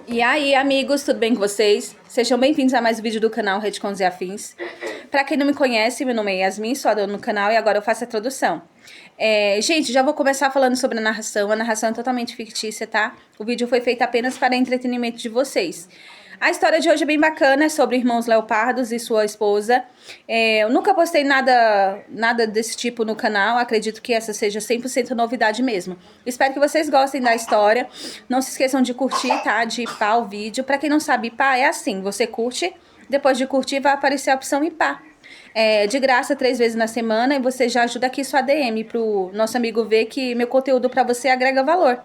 E aí, amigos, tudo bem com vocês? Sejam bem-vindos a mais um vídeo do canal Retcons e Afins. Pra quem não me conhece, meu nome é Yasmin, sou a dona do canal e agora eu faço a tradução. Gente, já vou começar falando sobre a narração é totalmente fictícia, tá? O vídeo foi feito apenas para entretenimento de vocês. A história de hoje é bem bacana, é sobre irmãos Leopardos e sua esposa. Eu nunca postei nada desse tipo no canal, acredito que essa seja 100% novidade mesmo. Espero que vocês gostem da história. Não se esqueçam de curtir, tá? De ipar o vídeo. Pra quem não sabe, ipar é assim, você curte, depois de curtir vai aparecer a opção ipar. De graça 3 vezes na semana e você já ajuda aqui sua DM pro nosso amigo ver que meu conteúdo pra você agrega valor.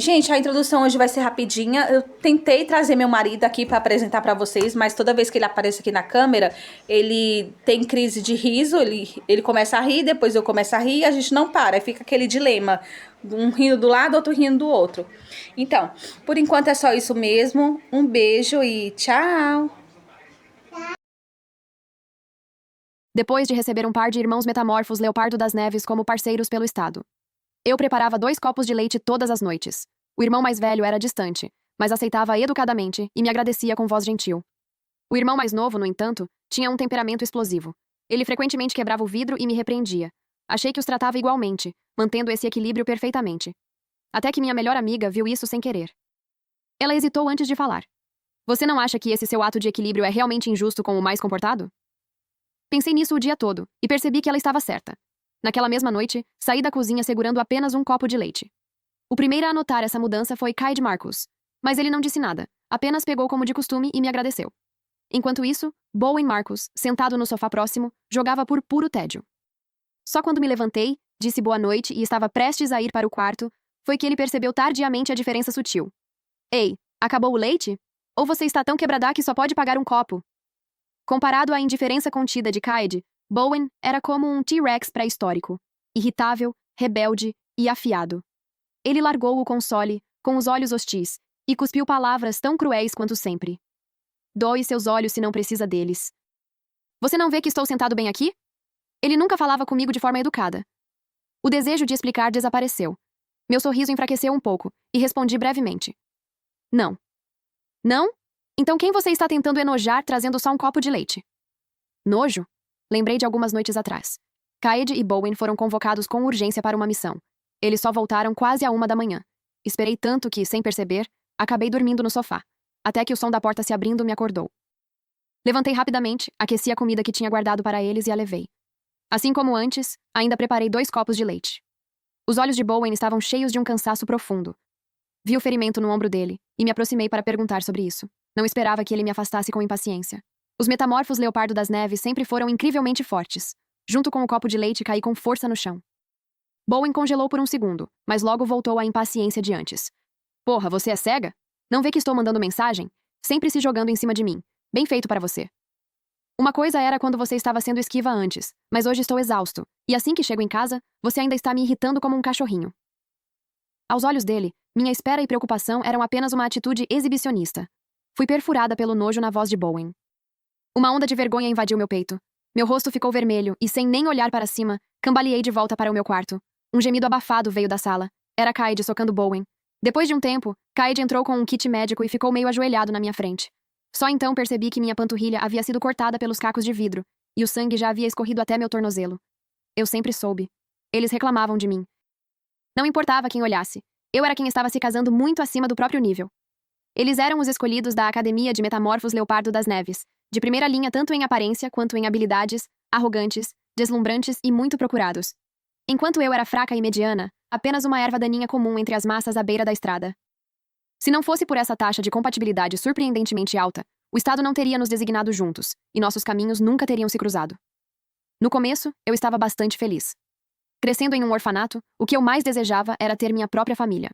Gente, a introdução hoje vai ser rapidinha. Eu tentei trazer meu marido aqui para apresentar para vocês, mas toda vez que ele aparece aqui na câmera, ele tem crise de riso, ele começa a rir, depois eu começo a rir e a gente não para. Aí fica aquele dilema, um rindo do lado, outro rindo do outro. Então, por enquanto é só isso mesmo. Um beijo e tchau! Depois de receber um par de irmãos metamorfos Leopardo das Neves como parceiros pelo Estado, eu preparava 2 copos de leite todas as noites. O irmão mais velho era distante, mas aceitava educadamente e me agradecia com voz gentil. O irmão mais novo, no entanto, tinha um temperamento explosivo. Ele frequentemente quebrava o vidro e me repreendia. Achei que os tratava igualmente, mantendo esse equilíbrio perfeitamente. Até que minha melhor amiga viu isso sem querer. Ela hesitou antes de falar. Você não acha que esse seu ato de equilíbrio é realmente injusto com o mais comportado? Pensei nisso o dia todo, e percebi que ela estava certa. Naquela mesma noite, saí da cozinha segurando apenas um copo de leite. O primeiro a notar essa mudança foi Clyde Marcus, mas ele não disse nada, apenas pegou como de costume e me agradeceu. Enquanto isso, Bowen Marcus, sentado no sofá próximo, jogava por puro tédio. Só quando me levantei, disse boa noite e estava prestes a ir para o quarto, foi que ele percebeu tardiamente a diferença sutil. Ei, acabou o leite? Ou você está tão quebrada que só pode pagar um copo? Comparado à indiferença contida de Clyde, Bowen era como um T-Rex pré-histórico, irritável, rebelde e afiado. Ele largou o console, com os olhos hostis, e cuspiu palavras tão cruéis quanto sempre. Doe seus olhos se não precisa deles. Você não vê que estou sentado bem aqui? Ele nunca falava comigo de forma educada. O desejo de explicar desapareceu. Meu sorriso enfraqueceu um pouco, e respondi brevemente. Não. Não? Então quem você está tentando enojar trazendo só um copo de leite? Nojo? Lembrei de algumas noites atrás. Clyde e Bowen foram convocados com urgência para uma missão. Eles só voltaram quase à 1 da manhã. Esperei tanto que, sem perceber, acabei dormindo no sofá, até que o som da porta se abrindo me acordou. Levantei rapidamente, aqueci a comida que tinha guardado para eles e a levei. Assim como antes, ainda preparei 2 copos de leite. Os olhos de Bowen estavam cheios de um cansaço profundo. Vi o ferimento no ombro dele, e me aproximei para perguntar sobre isso. Não esperava que ele me afastasse com impaciência. Os metamorfos Leopardo das Neves sempre foram incrivelmente fortes. Junto com o copo de leite, caí com força no chão. Bowen congelou por um segundo, mas logo voltou à impaciência de antes. Porra, você é cega? Não vê que estou mandando mensagem? Sempre se jogando em cima de mim. Bem feito para você. Uma coisa era quando você estava sendo esquiva antes, mas hoje estou exausto, e assim que chego em casa, você ainda está me irritando como um cachorrinho. Aos olhos dele, minha espera e preocupação eram apenas uma atitude exibicionista. Fui perfurada pelo nojo na voz de Bowen. Uma onda de vergonha invadiu meu peito. Meu rosto ficou vermelho e, sem nem olhar para cima, cambaleei de volta para o meu quarto. Um gemido abafado veio da sala. Era Clyde socando Bowen. Depois de um tempo, Clyde entrou com um kit médico e ficou meio ajoelhado na minha frente. Só então percebi que minha panturrilha havia sido cortada pelos cacos de vidro, e o sangue já havia escorrido até meu tornozelo. Eu sempre soube. Eles reclamavam de mim. Não importava quem olhasse. Eu era quem estava se casando muito acima do próprio nível. Eles eram os escolhidos da Academia de Metamorfos Leopardo das Neves, de primeira linha tanto em aparência quanto em habilidades, arrogantes, deslumbrantes e muito procurados. Enquanto eu era fraca e mediana, apenas uma erva daninha comum entre as massas à beira da estrada. Se não fosse por essa taxa de compatibilidade surpreendentemente alta, o Estado não teria nos designado juntos, e nossos caminhos nunca teriam se cruzado. No começo, eu estava bastante feliz. Crescendo em um orfanato, o que eu mais desejava era ter minha própria família.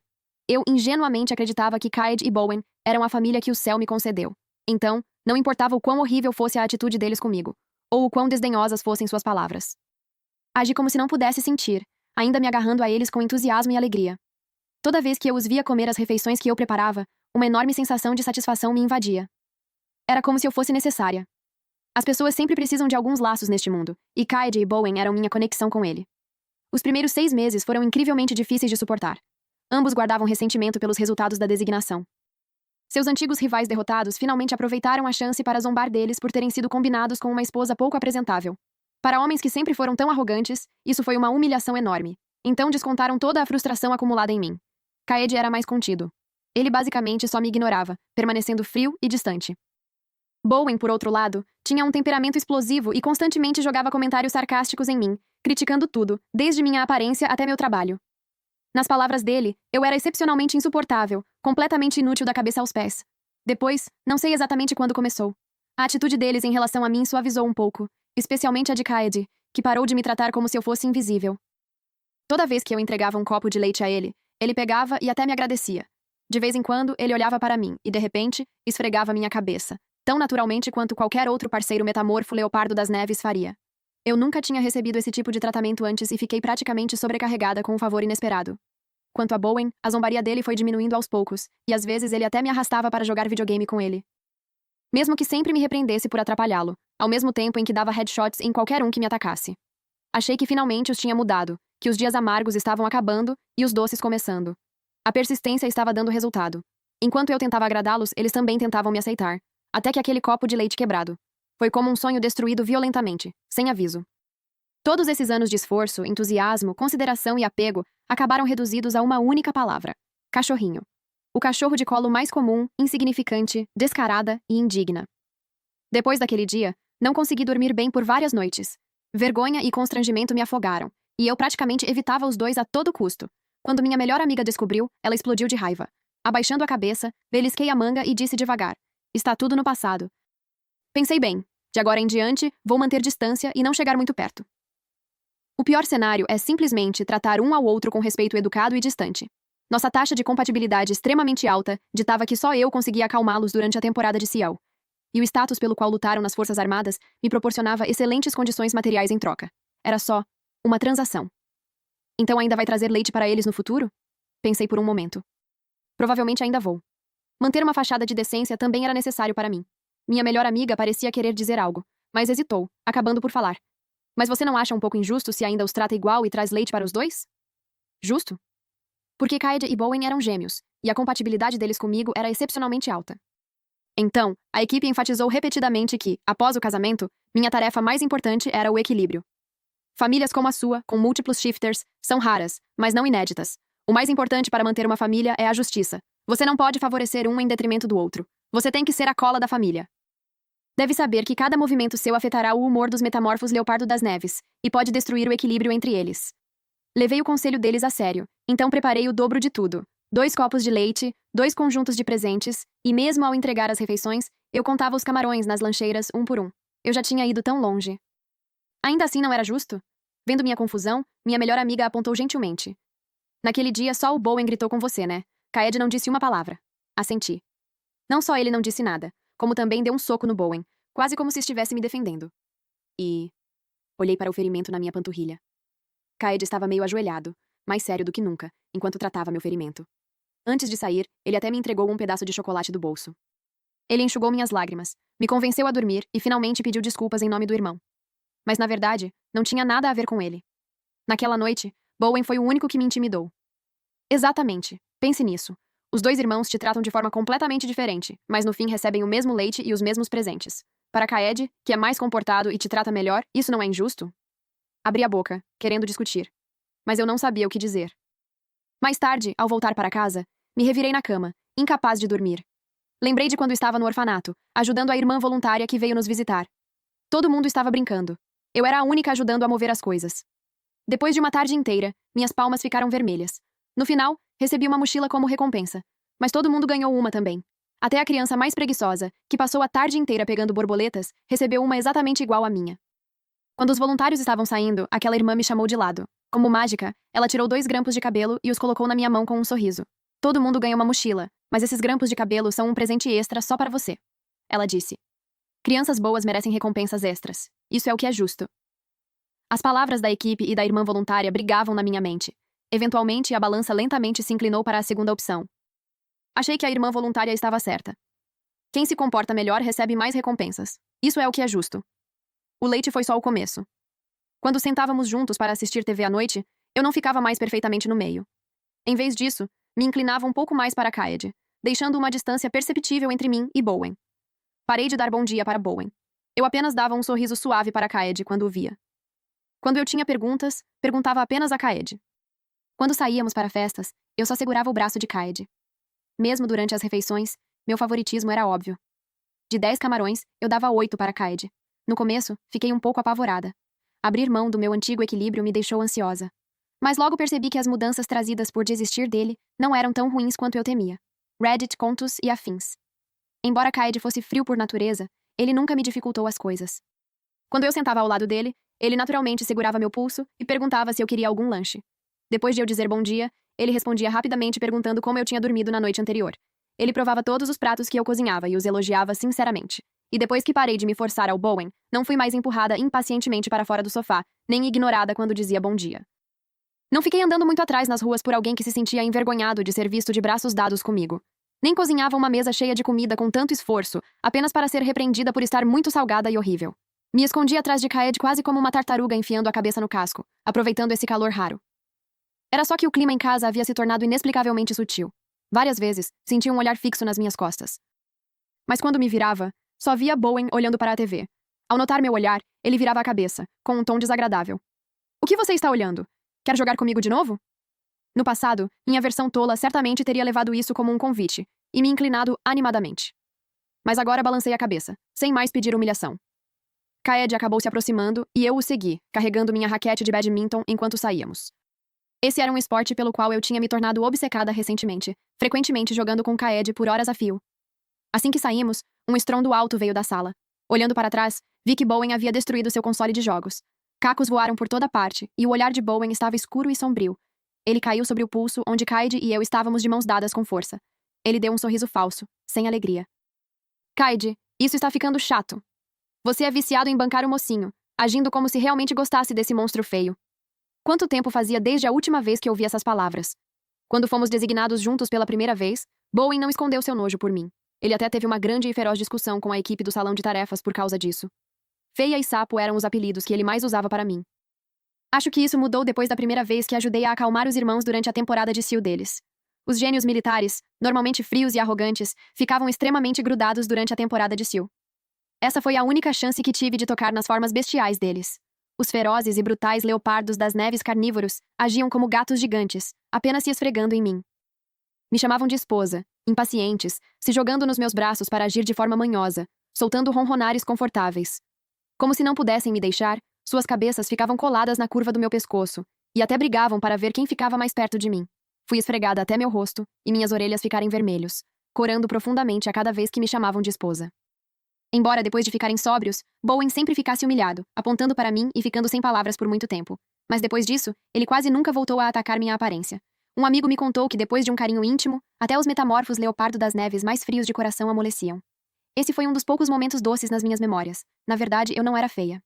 Eu ingenuamente acreditava que Clyde e Bowen eram a família que o céu me concedeu. Então, não importava o quão horrível fosse a atitude deles comigo, ou o quão desdenhosas fossem suas palavras. Agi como se não pudesse sentir, ainda me agarrando a eles com entusiasmo e alegria. Toda vez que eu os via comer as refeições que eu preparava, uma enorme sensação de satisfação me invadia. Era como se eu fosse necessária. As pessoas sempre precisam de alguns laços neste mundo, e Clyde e Bowen eram minha conexão com ele. Os primeiros 6 meses foram incrivelmente difíceis de suportar. Ambos guardavam ressentimento pelos resultados da designação. Seus antigos rivais derrotados finalmente aproveitaram a chance para zombar deles por terem sido combinados com uma esposa pouco apresentável. Para homens que sempre foram tão arrogantes, isso foi uma humilhação enorme. Então descontaram toda a frustração acumulada em mim. Kaede era mais contido. Ele basicamente só me ignorava, permanecendo frio e distante. Bowen, por outro lado, tinha um temperamento explosivo e constantemente jogava comentários sarcásticos em mim, criticando tudo, desde minha aparência até meu trabalho. Nas palavras dele, eu era excepcionalmente insuportável, completamente inútil da cabeça aos pés. Depois, não sei exatamente quando começou. A atitude deles em relação a mim suavizou um pouco, especialmente a de Kaede, que parou de me tratar como se eu fosse invisível. Toda vez que eu entregava um copo de leite a ele, ele pegava e até me agradecia. De vez em quando, ele olhava para mim e, de repente, esfregava minha cabeça, tão naturalmente quanto qualquer outro parceiro metamorfo Leopardo das Neves faria. Eu nunca tinha recebido esse tipo de tratamento antes e fiquei praticamente sobrecarregada com um favor inesperado. Quanto a Bowen, a zombaria dele foi diminuindo aos poucos, e às vezes ele até me arrastava para jogar videogame com ele. Mesmo que sempre me repreendesse por atrapalhá-lo, ao mesmo tempo em que dava headshots em qualquer um que me atacasse. Achei que finalmente os tinha mudado, que os dias amargos estavam acabando e os doces começando. A persistência estava dando resultado. Enquanto eu tentava agradá-los, eles também tentavam me aceitar. Até que aquele copo de leite quebrado. Foi como um sonho destruído violentamente, sem aviso. Todos esses anos de esforço, entusiasmo, consideração e apego acabaram reduzidos a uma única palavra: cachorrinho. O cachorro de colo mais comum, insignificante, descarada e indigna. Depois daquele dia, não consegui dormir bem por várias noites. Vergonha e constrangimento me afogaram, e eu praticamente evitava os dois a todo custo. Quando minha melhor amiga descobriu, ela explodiu de raiva. Abaixando a cabeça, belisquei a manga e disse devagar: está tudo no passado. Pensei bem, de agora em diante, vou manter distância e não chegar muito perto. O pior cenário é simplesmente tratar um ao outro com respeito educado e distante. Nossa taxa de compatibilidade extremamente alta ditava que só eu conseguia acalmá-los durante a temporada de Ciel. E o status pelo qual lutaram nas Forças Armadas me proporcionava excelentes condições materiais em troca. Era só uma transação. Então ainda vai trazer leite para eles no futuro? Pensei por um momento. Provavelmente ainda vou. Manter uma fachada de decência também era necessário para mim. Minha melhor amiga parecia querer dizer algo, mas hesitou, acabando por falar. Mas você não acha um pouco injusto se ainda os trata igual e traz leite para os dois? Justo? Porque Kaede e Bowen eram gêmeos, e a compatibilidade deles comigo era excepcionalmente alta. Então, a equipe enfatizou repetidamente que, após o casamento, minha tarefa mais importante era o equilíbrio. Famílias como a sua, com múltiplos shifters, são raras, mas não inéditas. O mais importante para manter uma família é a justiça. Você não pode favorecer um em detrimento do outro. Você tem que ser a cola da família. Deve saber que cada movimento seu afetará o humor dos metamorfos Leopardo das Neves, e pode destruir o equilíbrio entre eles. Levei o conselho deles a sério, então preparei o dobro de tudo. 2 copos de leite, 2 conjuntos de presentes, e mesmo ao entregar as refeições, eu contava os camarões nas lancheiras um por um. Eu já tinha ido tão longe. Ainda assim não era justo? Vendo minha confusão, minha melhor amiga apontou gentilmente. Naquele dia só o Bowen gritou com você, né? Kaede não disse uma palavra. Assenti. Não só ele não disse nada, como também deu um soco no Bowen, quase como se estivesse me defendendo. E... olhei para o ferimento na minha panturrilha. Kaede estava meio ajoelhado, mais sério do que nunca, enquanto tratava meu ferimento. Antes de sair, ele até me entregou um pedaço de chocolate do bolso. Ele enxugou minhas lágrimas, me convenceu a dormir e finalmente pediu desculpas em nome do irmão. Mas na verdade, não tinha nada a ver com ele. Naquela noite, Bowen foi o único que me intimidou. Exatamente. Pense nisso. Os 2 irmãos te tratam de forma completamente diferente, mas no fim recebem o mesmo leite e os mesmos presentes. Para Kaede, que é mais comportado e te trata melhor, isso não é injusto? Abri a boca, querendo discutir. Mas eu não sabia o que dizer. Mais tarde, ao voltar para casa, me revirei na cama, incapaz de dormir. Lembrei de quando estava no orfanato, ajudando a irmã voluntária que veio nos visitar. Todo mundo estava brincando. Eu era a única ajudando a mover as coisas. Depois de uma tarde inteira, minhas palmas ficaram vermelhas. No final, recebi uma mochila como recompensa. Mas todo mundo ganhou uma também. Até a criança mais preguiçosa, que passou a tarde inteira pegando borboletas, recebeu uma exatamente igual à minha. Quando os voluntários estavam saindo, aquela irmã me chamou de lado. Como mágica, ela tirou 2 grampos de cabelo e os colocou na minha mão com um sorriso. Todo mundo ganha uma mochila, mas esses grampos de cabelo são um presente extra só para você. Ela disse. Crianças boas merecem recompensas extras. Isso é o que é justo. As palavras da equipe e da irmã voluntária brigavam na minha mente. Eventualmente, a balança lentamente se inclinou para a segunda opção. Achei que a irmã voluntária estava certa. Quem se comporta melhor recebe mais recompensas. Isso é o que é justo. O leite foi só o começo. Quando sentávamos juntos para assistir TV à noite, eu não ficava mais perfeitamente no meio. Em vez disso, me inclinava um pouco mais para Kaede, deixando uma distância perceptível entre mim e Bowen. Parei de dar bom dia para Bowen. Eu apenas dava um sorriso suave para Kaede quando o via. Quando eu tinha perguntas, perguntava apenas a Kaede. Quando saíamos para festas, eu só segurava o braço de Kaede. Mesmo durante as refeições, meu favoritismo era óbvio. De 10 camarões, eu dava 8 para Kaede. No começo, fiquei um pouco apavorada. Abrir mão do meu antigo equilíbrio me deixou ansiosa. Mas logo percebi que as mudanças trazidas por desistir dele não eram tão ruins quanto eu temia. Reddit, contos e afins. Embora Kaede fosse frio por natureza, ele nunca me dificultou as coisas. Quando eu sentava ao lado dele, ele naturalmente segurava meu pulso e perguntava se eu queria algum lanche. Depois de eu dizer bom dia, ele respondia rapidamente perguntando como eu tinha dormido na noite anterior. Ele provava todos os pratos que eu cozinhava e os elogiava sinceramente. E depois que parei de me forçar ao Bowen, não fui mais empurrada impacientemente para fora do sofá, nem ignorada quando dizia bom dia. Não fiquei andando muito atrás nas ruas por alguém que se sentia envergonhado de ser visto de braços dados comigo. Nem cozinhava uma mesa cheia de comida com tanto esforço, apenas para ser repreendida por estar muito salgada e horrível. Me escondi atrás de Kaede quase como uma tartaruga enfiando a cabeça no casco, aproveitando esse calor raro. Era só que o clima em casa havia se tornado inexplicavelmente sutil. Várias vezes, senti um olhar fixo nas minhas costas. Mas quando me virava, só via Bowen olhando para a TV. Ao notar meu olhar, ele virava a cabeça, com um tom desagradável. O que você está olhando? Quer jogar comigo de novo? No passado, minha versão tola certamente teria levado isso como um convite, e me inclinado animadamente. Mas agora balancei a cabeça, sem mais pedir humilhação. Kaede acabou se aproximando e eu o segui, carregando minha raquete de badminton enquanto saíamos. Esse era um esporte pelo qual eu tinha me tornado obcecada recentemente, frequentemente jogando com Kaede por horas a fio. Assim que saímos, um estrondo alto veio da sala. Olhando para trás, vi que Bowen havia destruído seu console de jogos. Cacos voaram por toda parte, e o olhar de Bowen estava escuro e sombrio. Ele caiu sobre o pulso, onde Kaede e eu estávamos de mãos dadas com força. Ele deu um sorriso falso, sem alegria. Kaede, isso está ficando chato. Você é viciado em bancar o mocinho, agindo como se realmente gostasse desse monstro feio. Quanto tempo fazia desde a última vez que ouvi essas palavras? Quando fomos designados juntos pela primeira vez, Bowen não escondeu seu nojo por mim. Ele até teve uma grande e feroz discussão com a equipe do salão de tarefas por causa disso. Feia e sapo eram os apelidos que ele mais usava para mim. Acho que isso mudou depois da primeira vez que ajudei a acalmar os irmãos durante a temporada de Sil deles. Os gênios militares, normalmente frios e arrogantes, ficavam extremamente grudados durante a temporada de Sil. Essa foi a única chance que tive de tocar nas formas bestiais deles. Os ferozes e brutais leopardos das neves carnívoros agiam como gatos gigantes, apenas se esfregando em mim. Me chamavam de esposa, impacientes, se jogando nos meus braços para agir de forma manhosa, soltando ronronares confortáveis. Como se não pudessem me deixar, suas cabeças ficavam coladas na curva do meu pescoço, e até brigavam para ver quem ficava mais perto de mim. Fui esfregada até meu rosto, e minhas orelhas ficarem vermelhos, corando profundamente a cada vez que me chamavam de esposa. Embora depois de ficarem sóbrios, Bowen sempre ficasse humilhado, apontando para mim e ficando sem palavras por muito tempo. Mas depois disso, ele quase nunca voltou a atacar minha aparência. Um amigo me contou que depois de um carinho íntimo, até os metamorfos leopardo das neves mais frios de coração amoleciam. Esse foi um dos poucos momentos doces nas minhas memórias. Na verdade, eu não era feia.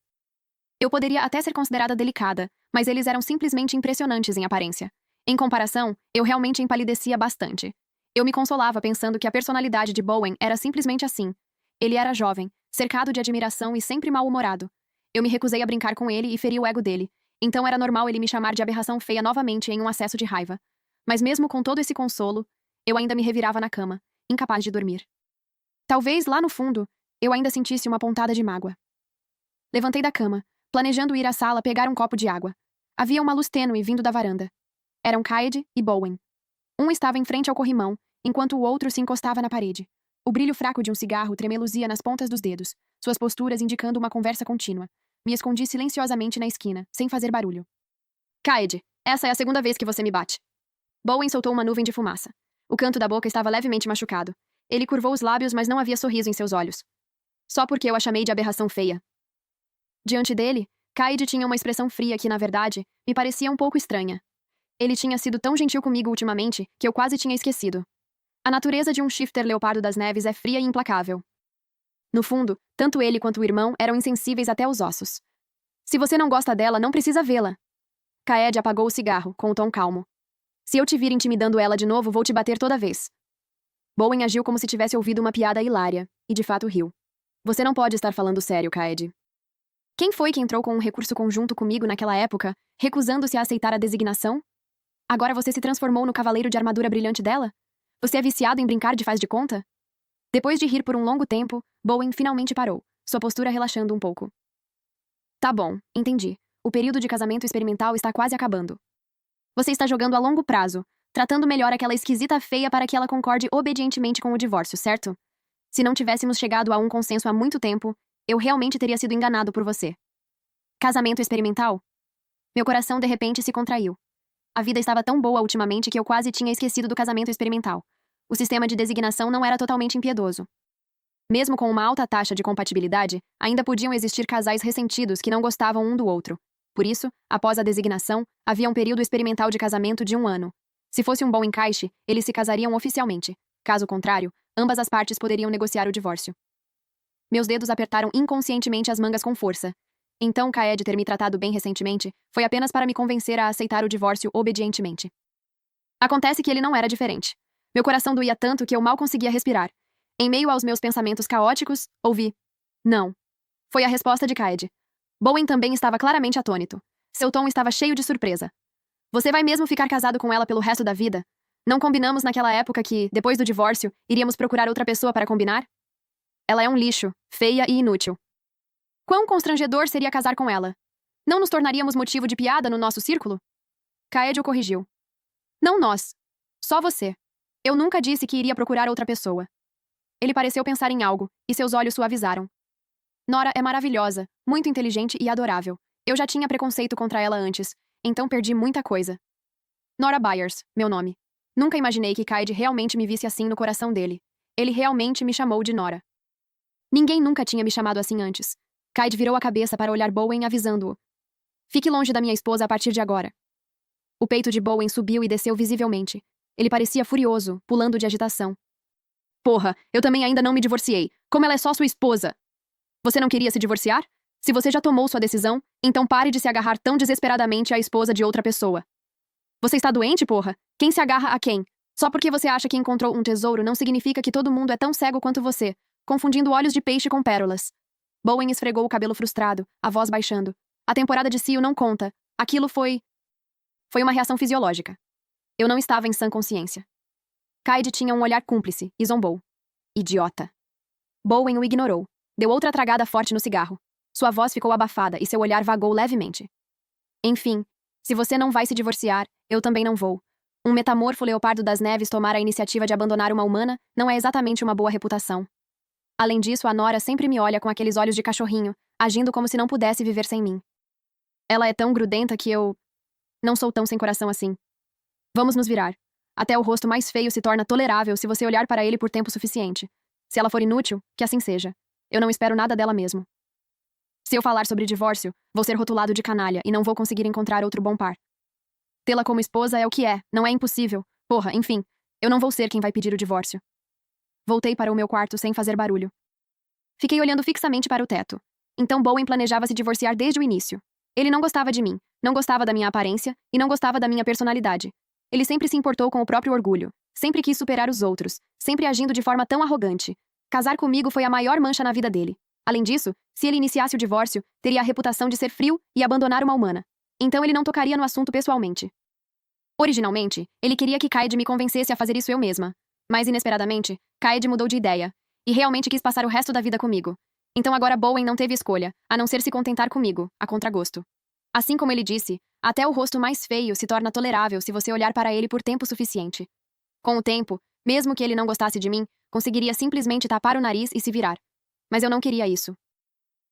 Eu poderia até ser considerada delicada, mas eles eram simplesmente impressionantes em aparência. Em comparação, eu realmente empalidecia bastante. Eu me consolava pensando que a personalidade de Bowen era simplesmente assim. Ele era jovem, cercado de admiração e sempre mal-humorado. Eu me recusei a brincar com ele e feri o ego dele, então era normal ele me chamar de aberração feia novamente em um acesso de raiva. Mas mesmo com todo esse consolo, eu ainda me revirava na cama, incapaz de dormir. Talvez, lá no fundo, eu ainda sentisse uma pontada de mágoa. Levantei da cama, planejando ir à sala pegar um copo de água. Havia uma luz tênue vindo da varanda. Eram Kaede e Bowen. Um estava em frente ao corrimão, enquanto o outro se encostava na parede. O brilho fraco de um cigarro tremeluzia nas pontas dos dedos, suas posturas indicando uma conversa contínua. Me escondi silenciosamente na esquina, sem fazer barulho. Kaede, essa é a segunda vez que você me bate. Bowen soltou uma nuvem de fumaça. O canto da boca estava levemente machucado. Ele curvou os lábios, mas não havia sorriso em seus olhos. Só porque eu a chamei de aberração feia. Diante dele, Kaede tinha uma expressão fria que, na verdade, me parecia um pouco estranha. Ele tinha sido tão gentil comigo ultimamente que eu quase tinha esquecido. A natureza de um shifter leopardo das neves é fria e implacável. No fundo, tanto ele quanto o irmão eram insensíveis até os ossos. Se você não gosta dela, não precisa vê-la. Kaede apagou o cigarro, com um tom calmo. Se eu te vir intimidando ela de novo, vou te bater toda vez. Bowen agiu como se tivesse ouvido uma piada hilária, e de fato riu. Você não pode estar falando sério, Kaede. Quem foi que entrou com um recurso conjunto comigo naquela época, recusando-se a aceitar a designação? Agora você se transformou no cavaleiro de armadura brilhante dela? Você é viciado em brincar de faz de conta? Depois de rir por um longo tempo, Bowen finalmente parou, sua postura relaxando um pouco. Tá bom, entendi. O período de casamento experimental está quase acabando. Você está jogando a longo prazo, tratando melhor aquela esquisita feia para que ela concorde obedientemente com o divórcio, certo? Se não tivéssemos chegado a um consenso há muito tempo, eu realmente teria sido enganado por você. Casamento experimental? Meu coração de repente se contraiu. A vida estava tão boa ultimamente que eu quase tinha esquecido do casamento experimental. O sistema de designação não era totalmente impiedoso. Mesmo com uma alta taxa de compatibilidade, ainda podiam existir casais ressentidos que não gostavam um do outro. Por isso, após a designação, havia um período experimental de casamento de 1 ano. Se fosse um bom encaixe, eles se casariam oficialmente. Caso contrário, ambas as partes poderiam negociar o divórcio. Meus dedos apertaram inconscientemente as mangas com força. Então, Kaed ter me tratado bem recentemente foi apenas para me convencer a aceitar o divórcio obedientemente. Acontece que ele não era diferente. Meu coração doía tanto que eu mal conseguia respirar. Em meio aos meus pensamentos caóticos, ouvi: não. Foi a resposta de Kaed. Bowen também estava claramente atônito. Seu tom estava cheio de surpresa. Você vai mesmo ficar casado com ela pelo resto da vida? Não combinamos naquela época que, depois do divórcio, iríamos procurar outra pessoa para combinar? Ela é um lixo, feia e inútil. Quão constrangedor seria casar com ela? Não nos tornaríamos motivo de piada no nosso círculo? Kaed o corrigiu. Não nós. Só você. Eu nunca disse que iria procurar outra pessoa. Ele pareceu pensar em algo, e seus olhos suavizaram. Nora é maravilhosa, muito inteligente e adorável. Eu já tinha preconceito contra ela antes, então perdi muita coisa. Nora Byers, meu nome. Nunca imaginei que Kaed realmente me visse assim no coração dele. Ele realmente me chamou de Nora. Ninguém nunca tinha me chamado assim antes. Kaed virou a cabeça para olhar Bowen avisando-o. Fique longe da minha esposa a partir de agora. O peito de Bowen subiu e desceu visivelmente. Ele parecia furioso, pulando de agitação. Porra, eu também ainda não me divorciei. Como ela é só sua esposa? Você não queria se divorciar? Se você já tomou sua decisão, então pare de se agarrar tão desesperadamente à esposa de outra pessoa. Você está doente, porra? Quem se agarra a quem? Só porque você acha que encontrou um tesouro não significa que todo mundo é tão cego quanto você, confundindo olhos de peixe com pérolas. Bowen esfregou o cabelo frustrado, a voz baixando. A temporada de cio não conta. Aquilo foi uma reação fisiológica. Eu não estava em sã consciência. Kaed tinha um olhar cúmplice e zombou. Idiota. Bowen o ignorou. Deu outra tragada forte no cigarro. Sua voz ficou abafada e seu olhar vagou levemente. Enfim, se você não vai se divorciar, eu também não vou. Um metamorfo leopardo das neves tomar a iniciativa de abandonar uma humana não é exatamente uma boa reputação. Além disso, a Nora sempre me olha com aqueles olhos de cachorrinho, agindo como se não pudesse viver sem mim. Ela é tão grudenta que eu não sou tão sem coração assim. Vamos nos virar. Até o rosto mais feio se torna tolerável se você olhar para ele por tempo suficiente. Se ela for inútil, que assim seja. Eu não espero nada dela mesmo. Se eu falar sobre divórcio, vou ser rotulado de canalha e não vou conseguir encontrar outro bom par. Tê-la como esposa é o que é, não é impossível. Porra, enfim, eu não vou ser quem vai pedir o divórcio. Voltei para o meu quarto sem fazer barulho. Fiquei olhando fixamente para o teto. Então Bowen planejava se divorciar desde o início. Ele não gostava de mim, não gostava da minha aparência e não gostava da minha personalidade. Ele sempre se importou com o próprio orgulho, sempre quis superar os outros, sempre agindo de forma tão arrogante. Casar comigo foi a maior mancha na vida dele. Além disso, se ele iniciasse o divórcio, teria a reputação de ser frio e abandonar uma humana. Então ele não tocaria no assunto pessoalmente. Originalmente, ele queria que Kaed me convencesse a fazer isso eu mesma. Mas inesperadamente, Kaed mudou de ideia e realmente quis passar o resto da vida comigo. Então agora Bowen não teve escolha, a não ser se contentar comigo, a contragosto. Assim como ele disse, até o rosto mais feio se torna tolerável se você olhar para ele por tempo suficiente. Com o tempo, mesmo que ele não gostasse de mim, conseguiria simplesmente tapar o nariz e se virar. Mas eu não queria isso.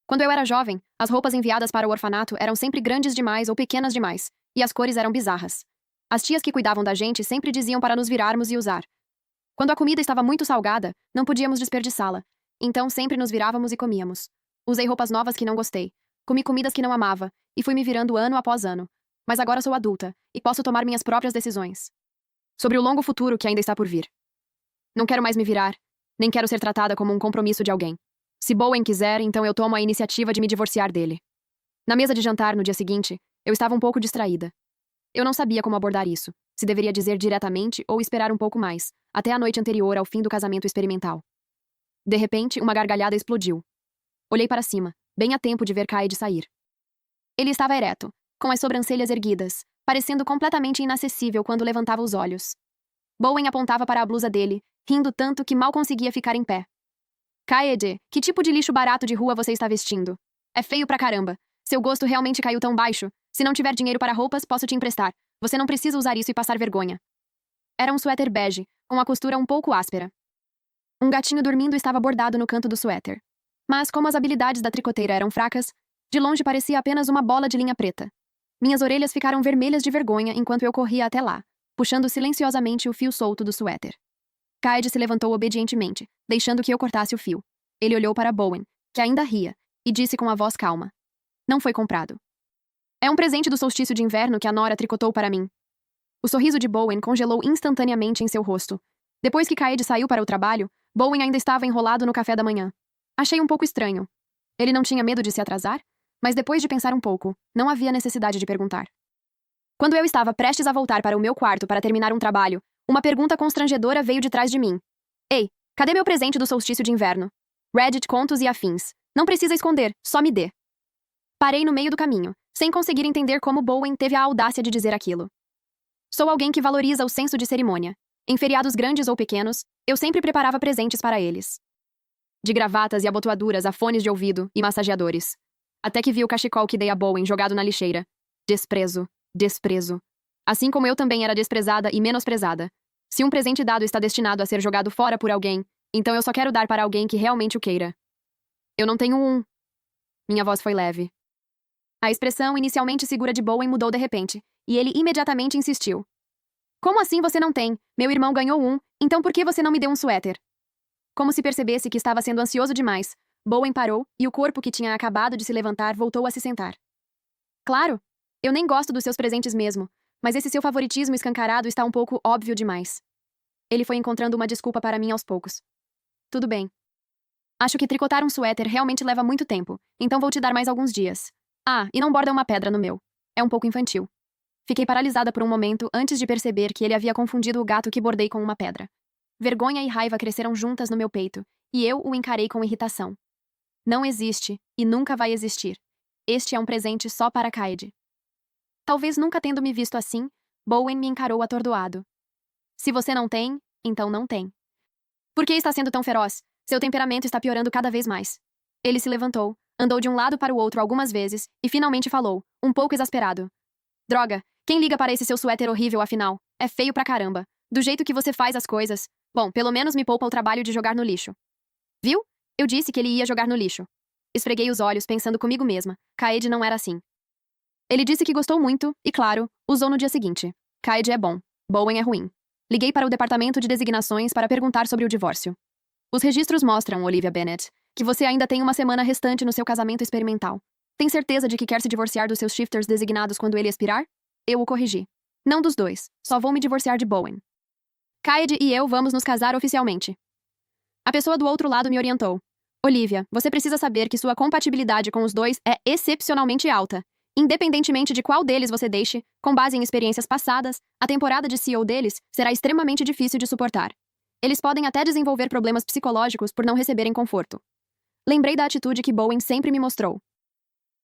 Quando eu era jovem, as roupas enviadas para o orfanato eram sempre grandes demais ou pequenas demais, e as cores eram bizarras. As tias que cuidavam da gente sempre diziam para nos virarmos e usar. Quando a comida estava muito salgada, não podíamos desperdiçá-la, então sempre nos virávamos e comíamos. Usei roupas novas que não gostei, comi comidas que não amava, e fui me virando ano após ano. Mas agora sou adulta, e posso tomar minhas próprias decisões. Sobre o longo futuro que ainda está por vir. Não quero mais me virar, nem quero ser tratada como um compromisso de alguém. Se Bowen quiser, então eu tomo a iniciativa de me divorciar dele. Na mesa de jantar no dia seguinte, eu estava um pouco distraída. Eu não sabia como abordar isso, se deveria dizer diretamente ou esperar um pouco mais, até a noite anterior ao fim do casamento experimental. De repente, uma gargalhada explodiu. Olhei para cima, bem a tempo de ver Kaed sair. Ele estava ereto, com as sobrancelhas erguidas, parecendo completamente inacessível quando levantava os olhos. Bowen apontava para a blusa dele, rindo tanto que mal conseguia ficar em pé. Kaede, que tipo de lixo barato de rua você está vestindo? É feio pra caramba. Seu gosto realmente caiu tão baixo. Se não tiver dinheiro para roupas, posso te emprestar. Você não precisa usar isso e passar vergonha. Era um suéter bege, com a costura um pouco áspera. Um gatinho dormindo estava bordado no canto do suéter. Mas como as habilidades da tricoteira eram fracas, de longe parecia apenas uma bola de linha preta. Minhas orelhas ficaram vermelhas de vergonha enquanto eu corria até lá, puxando silenciosamente o fio solto do suéter. Kaede se levantou obedientemente, deixando que eu cortasse o fio. Ele olhou para Bowen, que ainda ria, e disse com a voz calma. Não foi comprado. É um presente do solstício de inverno que a Nora tricotou para mim. O sorriso de Bowen congelou instantaneamente em seu rosto. Depois que Kaede saiu para o trabalho, Bowen ainda estava enrolado no café da manhã. Achei um pouco estranho. Ele não tinha medo de se atrasar? Mas depois de pensar um pouco, não havia necessidade de perguntar. Quando eu estava prestes a voltar para o meu quarto para terminar um trabalho, uma pergunta constrangedora veio de trás de mim. Ei, cadê meu presente do solstício de inverno? Reddit, contos e afins. Não precisa esconder, só me dê. Parei no meio do caminho, sem conseguir entender como Bowen teve a audácia de dizer aquilo. Sou alguém que valoriza o senso de cerimônia. Em feriados grandes ou pequenos, eu sempre preparava presentes para eles. De gravatas e abotoaduras a fones de ouvido e massageadores. Até que vi o cachecol que dei a Bowen jogado na lixeira. Desprezo. Desprezo. Assim como eu também era desprezada e menosprezada. Se um presente dado está destinado a ser jogado fora por alguém, então eu só quero dar para alguém que realmente o queira. Eu não tenho um. Minha voz foi leve. A expressão inicialmente segura de Bowen mudou de repente, e ele imediatamente insistiu. Como assim você não tem? Meu irmão ganhou um, então por que você não me deu um suéter? Como se percebesse que estava sendo ansioso demais, Bowen parou e o corpo que tinha acabado de se levantar voltou a se sentar. Claro, eu nem gosto dos seus presentes mesmo, mas esse seu favoritismo escancarado está um pouco óbvio demais. Ele foi encontrando uma desculpa para mim aos poucos. Tudo bem. Acho que tricotar um suéter realmente leva muito tempo, então vou te dar mais alguns dias. Ah, e não borda uma pedra no meu. É um pouco infantil. Fiquei paralisada por um momento antes de perceber que ele havia confundido o gato que bordei com uma pedra. Vergonha e raiva cresceram juntas no meu peito, e eu o encarei com irritação. Não existe, e nunca vai existir. Este é um presente só para Kaede. Talvez nunca tendo me visto assim, Bowen me encarou atordoado. Se você não tem, então não tem. Por que está sendo tão feroz? Seu temperamento está piorando cada vez mais. Ele se levantou, andou de um lado para o outro algumas vezes e finalmente falou, um pouco exasperado. Droga, quem liga para esse seu suéter horrível afinal? É feio pra caramba. Do jeito que você faz as coisas. Bom, pelo menos me poupa o trabalho de jogar no lixo. Viu? Eu disse que ele ia jogar no lixo. Esfreguei os olhos pensando comigo mesma. Kaede não era assim. Ele disse que gostou muito e, claro, usou no dia seguinte. Kaede é bom. Bowen é ruim. Liguei para o departamento de designações para perguntar sobre o divórcio. Os registros mostram, Olivia Bennett, que você ainda tem uma semana restante no seu casamento experimental. Tem certeza de que quer se divorciar dos seus shifters designados quando ele expirar? Eu o corrigi. Não dos dois. Só vou me divorciar de Bowen. Kaede e eu vamos nos casar oficialmente. A pessoa do outro lado me orientou. Olivia, você precisa saber que sua compatibilidade com os dois é excepcionalmente alta. Independentemente de qual deles você deixe, com base em experiências passadas, a temporada de CEO deles será extremamente difícil de suportar. Eles podem até desenvolver problemas psicológicos por não receberem conforto. Lembrei da atitude que Bowen sempre me mostrou.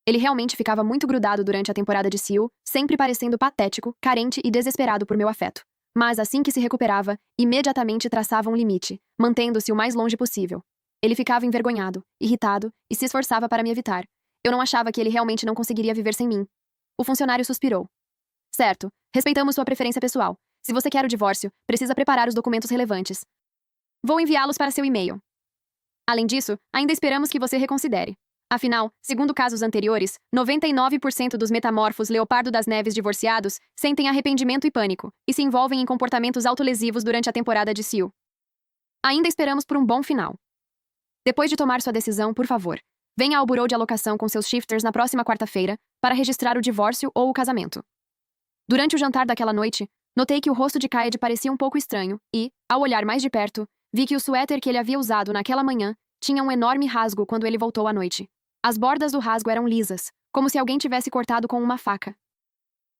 Ele realmente ficava muito grudado durante a temporada de CEO, sempre parecendo patético, carente e desesperado por meu afeto. Mas assim que se recuperava, imediatamente traçava um limite, mantendo-se o mais longe possível. Ele ficava envergonhado, irritado e se esforçava para me evitar. Eu não achava que ele realmente não conseguiria viver sem mim. O funcionário suspirou. Certo, respeitamos sua preferência pessoal. Se você quer o divórcio, precisa preparar os documentos relevantes. Vou enviá-los para seu e-mail. Além disso, ainda esperamos que você reconsidere. Afinal, segundo casos anteriores, 99% dos metamorfos Leopardo das Neves divorciados sentem arrependimento e pânico, e se envolvem em comportamentos autolesivos durante a temporada de CEO. Ainda esperamos por um bom final. Depois de tomar sua decisão, por favor, venha ao burô de alocação com seus shifters na próxima quarta-feira para registrar o divórcio ou o casamento. Durante o jantar daquela noite, notei que o rosto de Kaede parecia um pouco estranho e, ao olhar mais de perto, vi que o suéter que ele havia usado naquela manhã tinha um enorme rasgo quando ele voltou à noite. As bordas do rasgo eram lisas, como se alguém tivesse cortado com uma faca.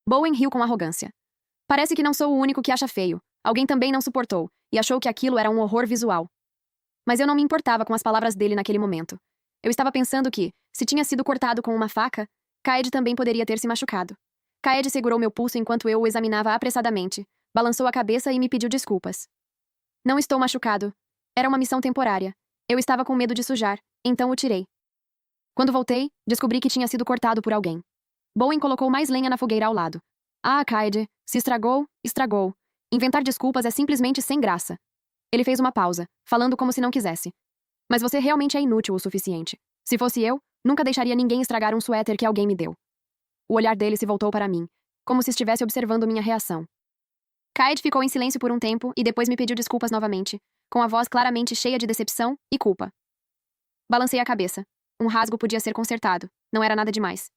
Bowen riu com arrogância. Parece que não sou o único que acha feio. Alguém também não suportou, e achou que aquilo era um horror visual. Mas eu não me importava com as palavras dele naquele momento. Eu estava pensando que, se tinha sido cortado com uma faca, Kaede também poderia ter se machucado. Kaede segurou meu pulso enquanto eu o examinava apressadamente, Balançou a cabeça e me pediu desculpas. Não estou machucado. Era uma missão temporária. Eu estava com medo de sujar, então o tirei. Quando voltei, descobri que tinha sido cortado por alguém. Bowen colocou mais lenha na fogueira ao lado. Ah, Kaede, se estragou, estragou. Inventar desculpas é simplesmente sem graça. Ele fez uma pausa, falando como se não quisesse. Mas você realmente é inútil o suficiente. Se fosse eu, nunca deixaria ninguém estragar um suéter que alguém me deu. O olhar dele se voltou para mim, como se estivesse observando minha reação. Kaede ficou em silêncio por um tempo e depois me pediu desculpas novamente, com a voz claramente cheia de decepção e culpa. Balancei a cabeça. Um rasgo podia ser consertado, não era nada demais.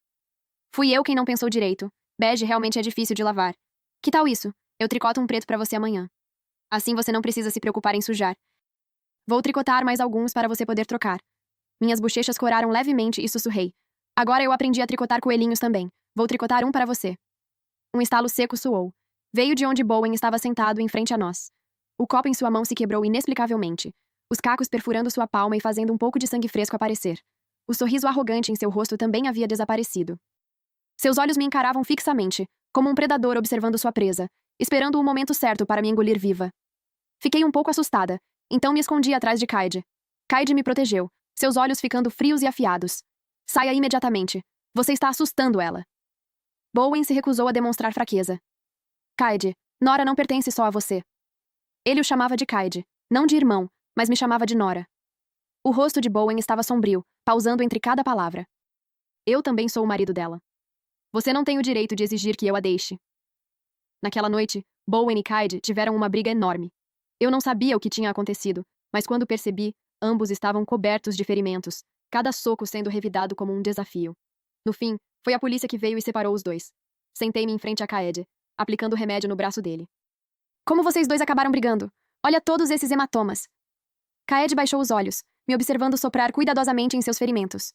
Fui eu quem não pensou direito. Bege realmente é difícil de lavar. Que tal isso? Eu tricoto um preto para você amanhã. Assim você não precisa se preocupar em sujar. Vou tricotar mais alguns para você poder trocar. Minhas bochechas coraram levemente e sussurrei. Agora eu aprendi a tricotar coelhinhos também. Vou tricotar um para você. Um estalo seco soou. Veio de onde Bowen estava sentado em frente a nós. O copo em sua mão se quebrou inexplicavelmente, os cacos perfurando sua palma e fazendo um pouco de sangue fresco aparecer. O sorriso arrogante em seu rosto também havia desaparecido. Seus olhos me encaravam fixamente, como um predador observando sua presa, esperando o momento certo para me engolir viva. Fiquei um pouco assustada, então me escondi atrás de Kaede. Kaede me protegeu, seus olhos ficando frios e afiados. Saia imediatamente. Você está assustando ela. Bowen se recusou a demonstrar fraqueza. Kaede, Nora não pertence só a você. Ele o chamava de Kaede, não de irmão, mas me chamava de Nora. O rosto de Bowen estava sombrio, pausando entre cada palavra. Eu também sou o marido dela. Você não tem o direito de exigir que eu a deixe. Naquela noite, Bowen e Kaede tiveram uma briga enorme. Eu não sabia o que tinha acontecido, mas quando percebi, ambos estavam cobertos de ferimentos, cada soco sendo revidado como um desafio. No fim, foi a polícia que veio e separou os dois. Sentei-me em frente a Kaede, aplicando o remédio no braço dele. Como vocês dois acabaram brigando? Olha todos esses hematomas. Kaede baixou os olhos, me observando soprar cuidadosamente em seus ferimentos.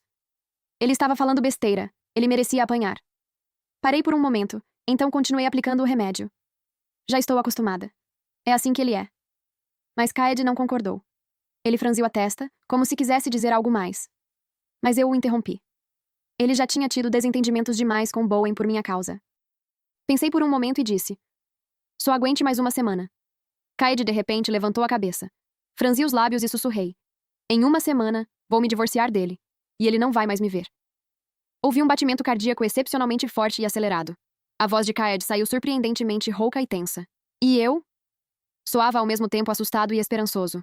Ele estava falando besteira. Ele merecia apanhar. Parei por um momento, então continuei aplicando o remédio. Já estou acostumada. É assim que ele é. Mas Kaede não concordou. Ele franziu a testa, como se quisesse dizer algo mais. Mas eu o interrompi. Ele já tinha tido desentendimentos demais com Bowen por minha causa. Pensei por um momento e disse: só aguente mais uma semana. Kaede de repente levantou a cabeça. Franzi os lábios e sussurrei. Em uma semana, vou me divorciar dele. E ele não vai mais me ver. Ouvi um batimento cardíaco excepcionalmente forte e acelerado. A voz de Kaede saiu surpreendentemente rouca e tensa. E eu? Soava ao mesmo tempo assustado e esperançoso.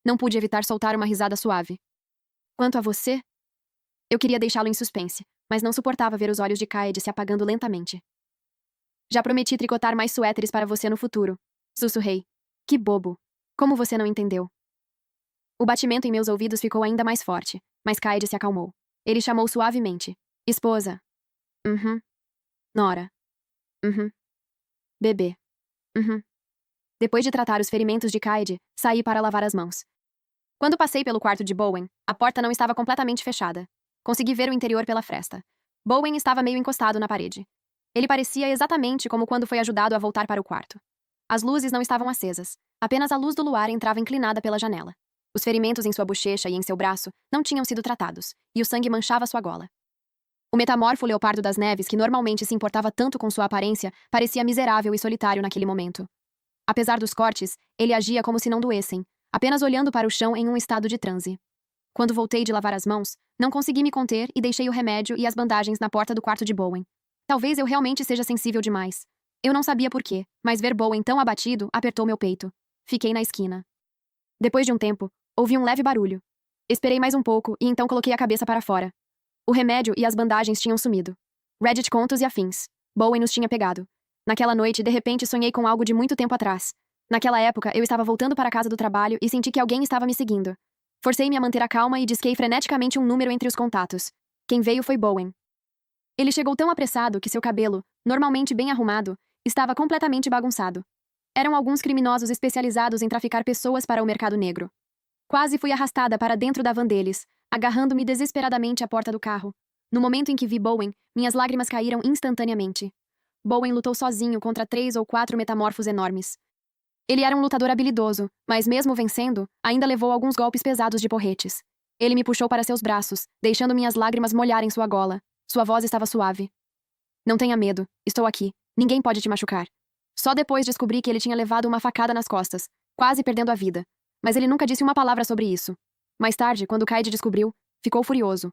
Não pude evitar soltar uma risada suave. Quanto a você? Eu queria deixá-lo em suspense, mas não suportava ver os olhos de Kaede se apagando lentamente. Já prometi tricotar mais suéteres para você no futuro. Sussurrei. Que bobo. Como você não entendeu? O batimento em meus ouvidos ficou ainda mais forte, mas Kaede se acalmou. Ele chamou suavemente. Esposa. Nora. Bebê. Depois de tratar os ferimentos de Kaede, saí para lavar as mãos. Quando passei pelo quarto de Bowen, a porta não estava completamente fechada. Consegui ver o interior pela fresta. Bowen estava meio encostado na parede. Ele parecia exatamente como quando foi ajudado a voltar para o quarto. As luzes não estavam acesas. Apenas a luz do luar entrava inclinada pela janela. Os ferimentos em sua bochecha e em seu braço não tinham sido tratados, e o sangue manchava sua gola. O metamorfo leopardo das neves, que normalmente se importava tanto com sua aparência, parecia miserável e solitário naquele momento. Apesar dos cortes, ele agia como se não doessem, apenas olhando para o chão em um estado de transe. Quando voltei de lavar as mãos, não consegui me conter e deixei o remédio e as bandagens na porta do quarto de Bowen. Talvez eu realmente seja sensível demais. Eu não sabia por quê, mas ver Bowen tão abatido apertou meu peito. Fiquei na esquina. Depois de um tempo, ouvi um leve barulho. Esperei mais um pouco e então coloquei a cabeça para fora. O remédio e as bandagens tinham sumido. Reddit contos e afins. Bowen nos tinha pegado. Naquela noite, de repente, sonhei com algo de muito tempo atrás. Naquela época, eu estava voltando para a casa do trabalho e senti que alguém estava me seguindo. Forcei-me a manter a calma e disquei freneticamente um número entre os contatos. Quem veio foi Bowen. Ele chegou tão apressado que seu cabelo, normalmente bem arrumado, estava completamente bagunçado. Eram alguns criminosos especializados em traficar pessoas para o mercado negro. Quase fui arrastada para dentro da van deles, agarrando-me desesperadamente à porta do carro. No momento em que vi Bowen, minhas lágrimas caíram instantaneamente. Bowen lutou sozinho contra 3 ou 4 metamorfos enormes. Ele era um lutador habilidoso, mas mesmo vencendo, ainda levou alguns golpes pesados de porretes. Ele me puxou para seus braços, deixando minhas lágrimas molharem sua gola. Sua voz estava suave. Não tenha medo, estou aqui. Ninguém pode te machucar. Só depois descobri que ele tinha levado uma facada nas costas, quase perdendo a vida. Mas ele nunca disse uma palavra sobre isso. Mais tarde, quando Kaede descobriu, ficou furioso.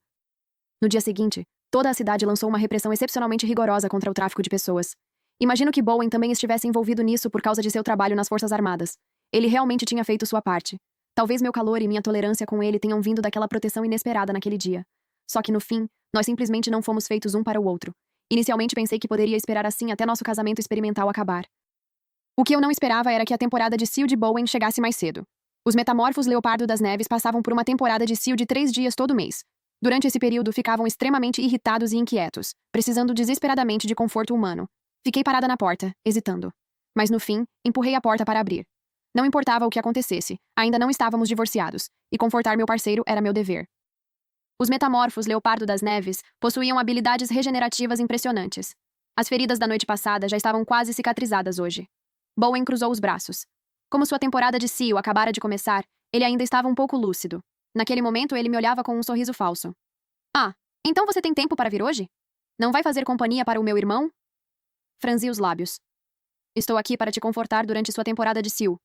No dia seguinte, toda a cidade lançou uma repressão excepcionalmente rigorosa contra o tráfico de pessoas. Imagino que Bowen também estivesse envolvido nisso por causa de seu trabalho nas Forças Armadas. Ele realmente tinha feito sua parte. Talvez meu calor e minha tolerância com ele tenham vindo daquela proteção inesperada naquele dia. Só que no fim, nós simplesmente não fomos feitos um para o outro. Inicialmente pensei que poderia esperar assim até nosso casamento experimental acabar. O que eu não esperava era que a temporada de cio de Bowen chegasse mais cedo. Os metamorfos Leopardo das Neves passavam por uma temporada de cio de 3 dias todo mês. Durante esse período ficavam extremamente irritados e inquietos, precisando desesperadamente de conforto humano. Fiquei parada na porta, hesitando. Mas no fim, empurrei a porta para abrir. Não importava o que acontecesse, ainda não estávamos divorciados, e confortar meu parceiro era meu dever. Os metamorfos Leopardo das Neves possuíam habilidades regenerativas impressionantes. As feridas da noite passada já estavam quase cicatrizadas hoje. Bowen cruzou os braços. Como sua temporada de cio acabara de começar, ele ainda estava um pouco lúcido. Naquele momento, ele me olhava com um sorriso falso. Ah, então você tem tempo para vir hoje? Não vai fazer companhia para o meu irmão? Franzi os lábios. Estou aqui para te confortar durante sua temporada de cio.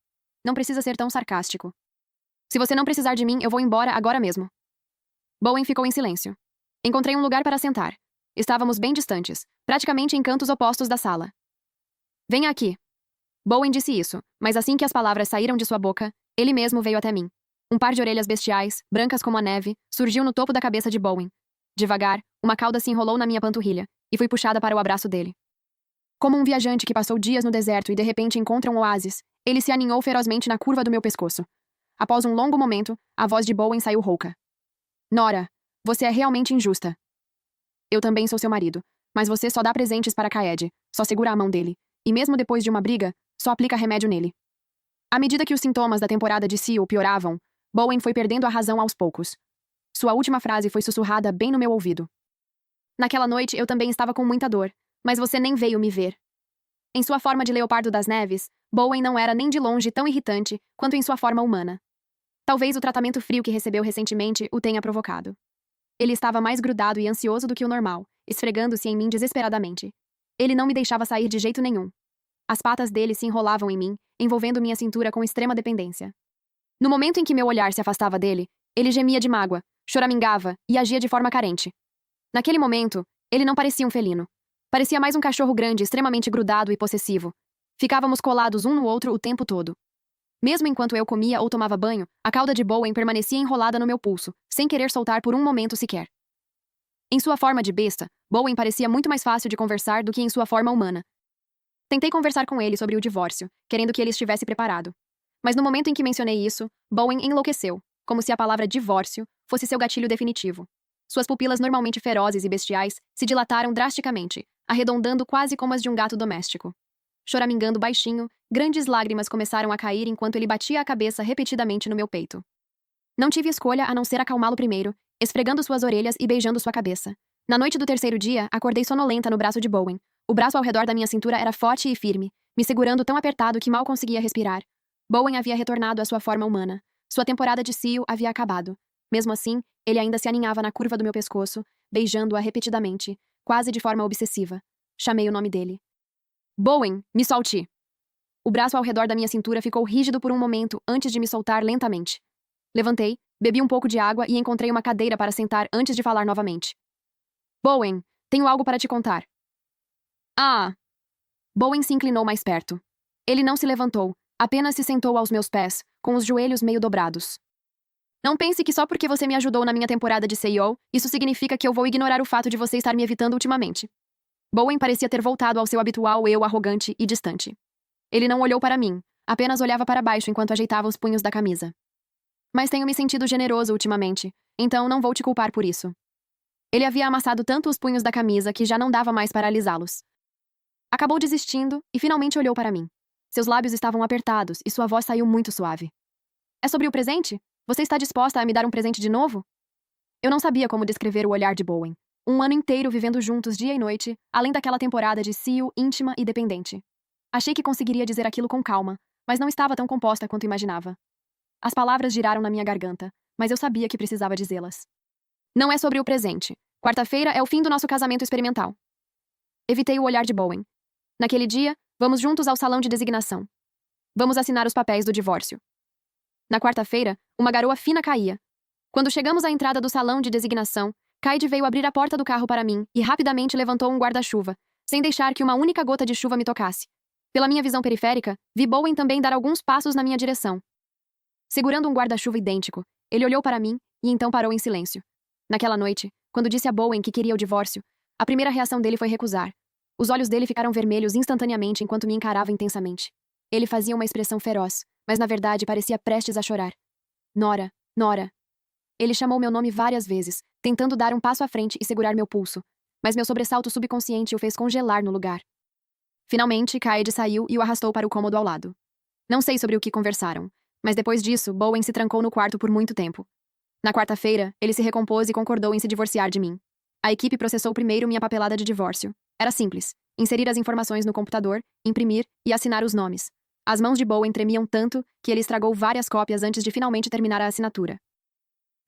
Não precisa ser tão sarcástico. Se você não precisar de mim, eu vou embora agora mesmo. Bowen ficou em silêncio. Encontrei um lugar para sentar. Estávamos bem distantes, praticamente em cantos opostos da sala. Venha aqui. Bowen disse isso, mas assim que as palavras saíram de sua boca, ele mesmo veio até mim. Um par de orelhas bestiais, brancas como a neve, surgiu no topo da cabeça de Bowen. Devagar, uma cauda se enrolou na minha panturrilha, e fui puxada para o abraço dele. Como um viajante que passou dias no deserto e de repente encontra um oásis, ele se aninhou ferozmente na curva do meu pescoço. Após um longo momento, a voz de Bowen saiu rouca. Nora, você é realmente injusta. Eu também sou seu marido, mas você só dá presentes para Kaede, só segura a mão dele, e mesmo depois de uma briga, só aplica remédio nele. À medida que os sintomas da temporada de cio pioravam, Bowen foi perdendo a razão aos poucos. Sua última frase foi sussurrada bem no meu ouvido. Naquela noite eu também estava com muita dor, mas você nem veio me ver. Em sua forma de Leopardo das Neves, Bowen não era nem de longe tão irritante quanto em sua forma humana. Talvez o tratamento frio que recebeu recentemente o tenha provocado. Ele estava mais grudado e ansioso do que o normal, esfregando-se em mim desesperadamente. Ele não me deixava sair de jeito nenhum. As patas dele se enrolavam em mim, envolvendo minha cintura com extrema dependência. No momento em que meu olhar se afastava dele, ele gemia de mágoa, choramingava e agia de forma carente. Naquele momento, ele não parecia um felino. Parecia mais um cachorro grande, extremamente grudado e possessivo. Ficávamos colados um no outro o tempo todo. Mesmo enquanto eu comia ou tomava banho, a cauda de Bowen permanecia enrolada no meu pulso, sem querer soltar por um momento sequer. Em sua forma de besta, Bowen parecia muito mais fácil de conversar do que em sua forma humana. Tentei conversar com ele sobre o divórcio, querendo que ele estivesse preparado. Mas no momento em que mencionei isso, Bowen enlouqueceu, como se a palavra divórcio fosse seu gatilho definitivo. Suas pupilas normalmente ferozes e bestiais se dilataram drasticamente, arredondando quase como as de um gato doméstico. Choramingando baixinho, grandes lágrimas começaram a cair enquanto ele batia a cabeça repetidamente no meu peito. Não tive escolha a não ser acalmá-lo primeiro, esfregando suas orelhas e beijando sua cabeça. Na noite do terceiro dia, acordei sonolenta no braço de Bowen. O braço ao redor da minha cintura era forte e firme, me segurando tão apertado que mal conseguia respirar. Bowen havia retornado à sua forma humana. Sua temporada de cio havia acabado. Mesmo assim, ele ainda se aninhava na curva do meu pescoço, beijando-a repetidamente, quase de forma obsessiva. Chamei o nome dele. Bowen, me solte! O braço ao redor da minha cintura ficou rígido por um momento antes de me soltar lentamente. Levantei, bebi um pouco de água e encontrei uma cadeira para sentar antes de falar novamente. Bowen, tenho algo para te contar. Ah! Bowen se inclinou mais perto. Ele não se levantou, apenas se sentou aos meus pés, com os joelhos meio dobrados. Não pense que só porque você me ajudou na minha temporada de CEO, isso significa que eu vou ignorar o fato de você estar me evitando ultimamente. Bowen parecia ter voltado ao seu habitual eu arrogante e distante. Ele não olhou para mim, apenas olhava para baixo enquanto ajeitava os punhos da camisa. Mas tenho me sentido generoso ultimamente, então não vou te culpar por isso. Ele havia amassado tanto os punhos da camisa que já não dava mais para alisá-los. Acabou desistindo e finalmente olhou para mim. Seus lábios estavam apertados e sua voz saiu muito suave. É sobre o presente? Você está disposta a me dar um presente de novo? Eu não sabia como descrever o olhar de Bowen. Um ano inteiro vivendo juntos dia e noite, além daquela temporada de cio íntima e dependente. Achei que conseguiria dizer aquilo com calma, mas não estava tão composta quanto imaginava. As palavras giraram na minha garganta, mas eu sabia que precisava dizê-las. Não é sobre o presente. Quarta-feira é o fim do nosso casamento experimental. Evitei o olhar de Bowen. Naquele dia, vamos juntos ao salão de designação. Vamos assinar os papéis do divórcio. Na quarta-feira, uma garoa fina caía. Quando chegamos à entrada do salão de designação, Kaide veio abrir a porta do carro para mim e rapidamente levantou um guarda-chuva, sem deixar que uma única gota de chuva me tocasse. Pela minha visão periférica, vi Bowen também dar alguns passos na minha direção. Segurando um guarda-chuva idêntico, ele olhou para mim e então parou em silêncio. Naquela noite, quando disse a Bowen que queria o divórcio, a primeira reação dele foi recusar. Os olhos dele ficaram vermelhos instantaneamente enquanto me encarava intensamente. Ele fazia uma expressão feroz, mas na verdade parecia prestes a chorar. Nora, Nora. Ele chamou meu nome várias vezes, tentando dar um passo à frente e segurar meu pulso, mas meu sobressalto subconsciente o fez congelar no lugar. Finalmente, Kaede saiu e o arrastou para o cômodo ao lado. Não sei sobre o que conversaram, mas depois disso, Bowen se trancou no quarto por muito tempo. Na quarta-feira, ele se recompôs e concordou em se divorciar de mim. A equipe processou primeiro minha papelada de divórcio. Era simples: inserir as informações no computador, imprimir e assinar os nomes. As mãos de Bowen tremiam tanto que ele estragou várias cópias antes de finalmente terminar a assinatura.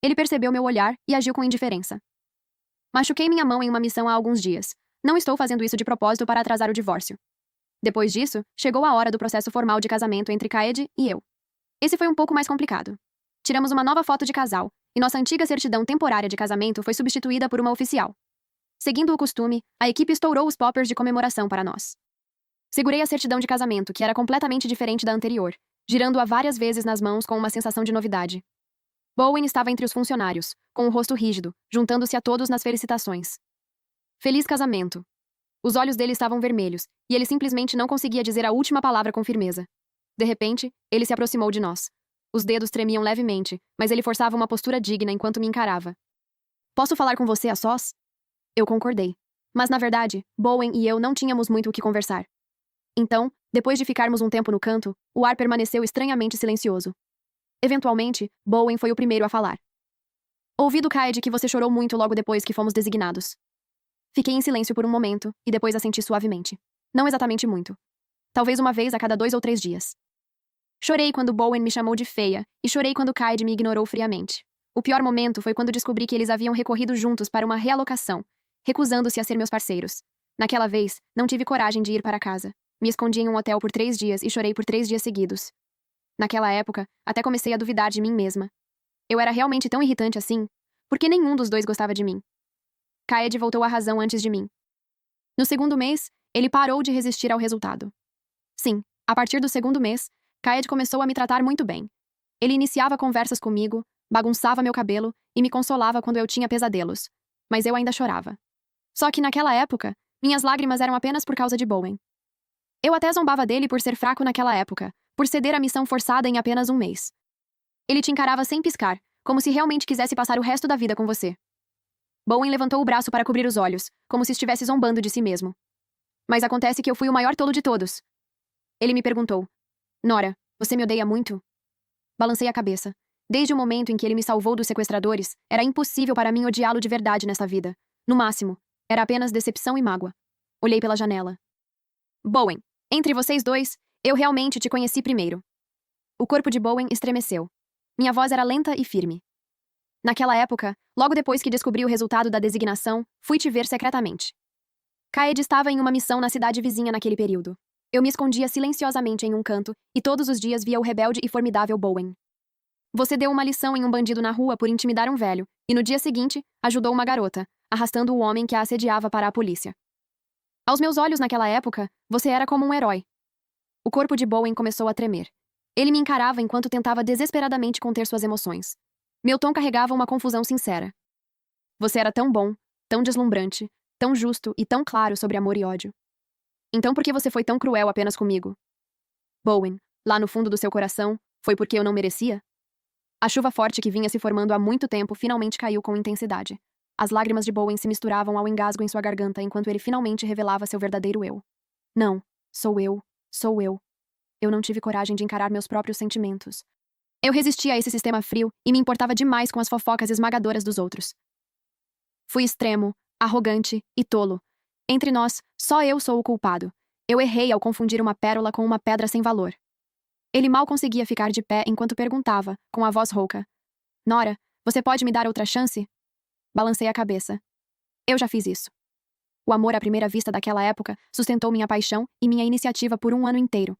Ele percebeu meu olhar e agiu com indiferença. Machuquei minha mão em uma missão há alguns dias. Não estou fazendo isso de propósito para atrasar o divórcio. Depois disso, chegou a hora do processo formal de casamento entre Kaede e eu. Esse foi um pouco mais complicado. Tiramos uma nova foto de casal, e nossa antiga certidão temporária de casamento foi substituída por uma oficial. Seguindo o costume, a equipe estourou os poppers de comemoração para nós. Segurei a certidão de casamento, que era completamente diferente da anterior, girando-a várias vezes nas mãos com uma sensação de novidade. Bowen estava entre os funcionários, com o rosto rígido, juntando-se a todos nas felicitações. Feliz casamento. Os olhos dele estavam vermelhos, e ele simplesmente não conseguia dizer a última palavra com firmeza. De repente, ele se aproximou de nós. Os dedos tremiam levemente, mas ele forçava uma postura digna enquanto me encarava. Posso falar com você a sós? Eu concordei. Mas, na verdade, Bowen e eu não tínhamos muito o que conversar. Então, depois de ficarmos um tempo no canto, o ar permaneceu estranhamente silencioso. Eventualmente, Bowen foi o primeiro a falar. Ouvi do Kaede que você chorou muito logo depois que fomos designados. Fiquei em silêncio por um momento, e depois assenti suavemente. Não exatamente muito. Talvez uma vez a cada 2 ou 3 dias. Chorei quando Bowen me chamou de feia, e chorei quando Kaede me ignorou friamente. O pior momento foi quando descobri que eles haviam recorrido juntos para uma realocação, recusando-se a ser meus parceiros. Naquela vez, não tive coragem de ir para casa. Me escondi em um hotel por 3 dias e chorei por 3 dias seguidos. Naquela época, até comecei a duvidar de mim mesma. Eu era realmente tão irritante assim? Por que nenhum dos dois gostava de mim? Kaede voltou à razão antes de mim. No segundo mês, ele parou de resistir ao resultado. Sim, a partir do segundo mês, Kaede começou a me tratar muito bem. Ele iniciava conversas comigo, bagunçava meu cabelo e me consolava quando eu tinha pesadelos. Mas eu ainda chorava. Só que naquela época, minhas lágrimas eram apenas por causa de Bowen. Eu até zombava dele por ser fraco naquela época, por ceder à missão forçada em apenas um mês. Ele te encarava sem piscar, como se realmente quisesse passar o resto da vida com você. Bowen levantou o braço para cobrir os olhos, como se estivesse zombando de si mesmo. Mas acontece que eu fui o maior tolo de todos. Ele me perguntou: Nora, você me odeia muito? Balancei a cabeça. Desde o momento em que ele me salvou dos sequestradores, era impossível para mim odiá-lo de verdade nesta vida. No máximo, era apenas decepção e mágoa. Olhei pela janela. Bowen, entre vocês dois, eu realmente te conheci primeiro. O corpo de Bowen estremeceu. Minha voz era lenta e firme. Naquela época, logo depois que descobri o resultado da designação, fui te ver secretamente. Kaede estava em uma missão na cidade vizinha naquele período. Eu me escondia silenciosamente em um canto, e todos os dias via o rebelde e formidável Bowen. Você deu uma lição em um bandido na rua por intimidar um velho, e no dia seguinte, ajudou uma garota, arrastando o homem que a assediava para a polícia. Aos meus olhos naquela época, você era como um herói. O corpo de Bowen começou a tremer. Ele me encarava enquanto tentava desesperadamente conter suas emoções. Meu tom carregava uma confusão sincera. Você era tão bom, tão deslumbrante, tão justo e tão claro sobre amor e ódio. Então por que você foi tão cruel apenas comigo? Bowen, lá no fundo do seu coração, foi porque eu não merecia? A chuva forte que vinha se formando há muito tempo finalmente caiu com intensidade. As lágrimas de Bowen se misturavam ao engasgo em sua garganta enquanto ele finalmente revelava seu verdadeiro eu. Não, sou eu, sou eu. Eu não tive coragem de encarar meus próprios sentimentos. Eu resistia a esse sistema frio e me importava demais com as fofocas esmagadoras dos outros. Fui extremo, arrogante e tolo. Entre nós, só eu sou o culpado. Eu errei ao confundir uma pérola com uma pedra sem valor. Ele mal conseguia ficar de pé enquanto perguntava, com a voz rouca: Nora, você pode me dar outra chance? Balancei a cabeça. Eu já fiz isso. O amor à primeira vista daquela época sustentou minha paixão e minha iniciativa por um ano inteiro.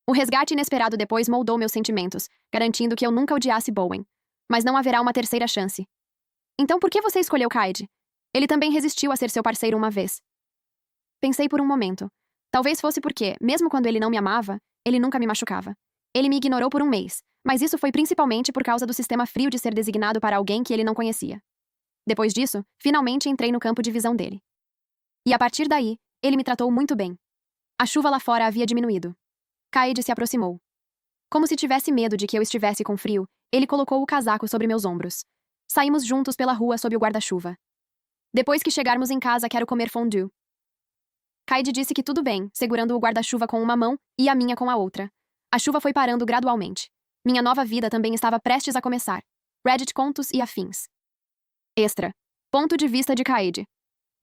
O resgate inesperado depois moldou meus sentimentos, garantindo que eu nunca odiasse Bowen. Mas não haverá uma terceira chance. Então por que você escolheu Kaede? Ele também resistiu a ser seu parceiro uma vez. Pensei por um momento. Talvez fosse porque, mesmo quando ele não me amava, ele nunca me machucava. Ele me ignorou por um mês, mas isso foi principalmente por causa do sistema frio de ser designado para alguém que ele não conhecia. Depois disso, finalmente entrei no campo de visão dele. E a partir daí, ele me tratou muito bem. A chuva lá fora havia diminuído. Kaede se aproximou. Como se tivesse medo de que eu estivesse com frio, ele colocou o casaco sobre meus ombros. Saímos juntos pela rua sob o guarda-chuva. Depois que chegarmos em casa, quero comer fondue. Kaede disse que tudo bem, segurando o guarda-chuva com uma mão e a minha com a outra. A chuva foi parando gradualmente. Minha nova vida também estava prestes a começar. Reddit contos e afins. Extra. Ponto de vista de Kaede.